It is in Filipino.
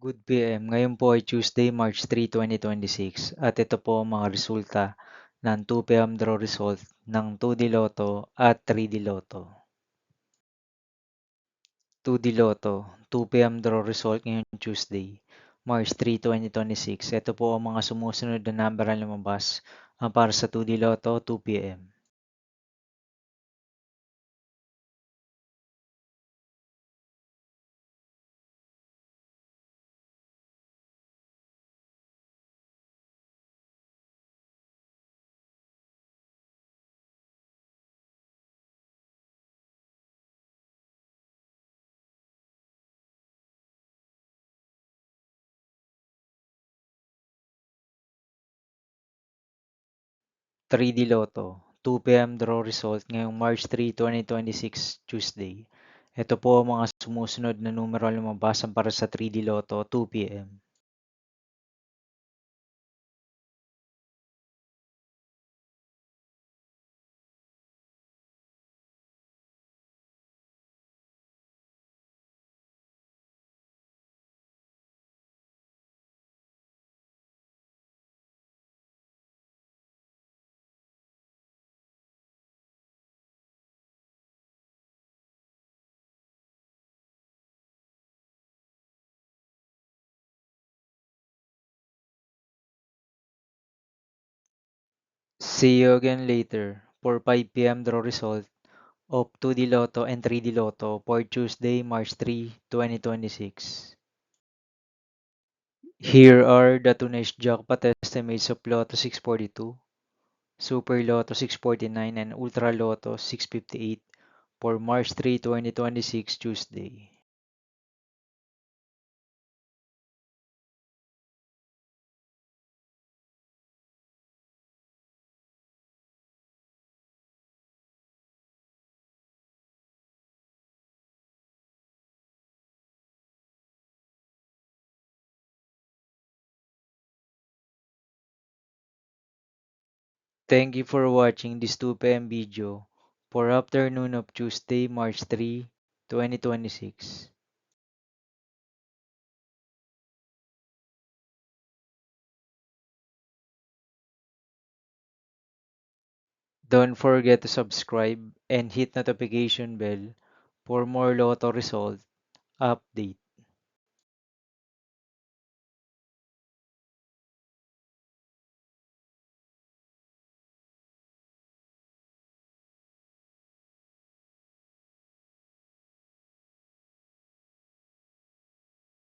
Good PM. Ngayon po ay Tuesday, March 3, 2026 at ito po ang mga resulta ng 2 PM draw result ng 2D Lotto at 3D Lotto. 2D Lotto, 2 PM draw result ngayong Tuesday, March 3, 2026. Ito po ang mga sumusunod na number ang lumabas para sa 2D Lotto 2 PM. 3D Lotto, 2 PM draw result ngayong March 3, 2026, Tuesday. Ito po ang mga sumusunod na numero ang lumabas para sa 3D Lotto 2 PM. 'See you again later' for 5 PM draw result of 2D Lotto and 3D Lotto for Tuesday, March 3, 2026. Here are the tonight's jackpot estimates of Lotto 642, Super Lotto 649, and Ultra Lotto 658 for March 3, 2026, Tuesday. Thank you for watching this 2 PM video for afternoon of Tuesday, March 3, 2026. Don't forget to subscribe and hit notification bell for more Lotto result update.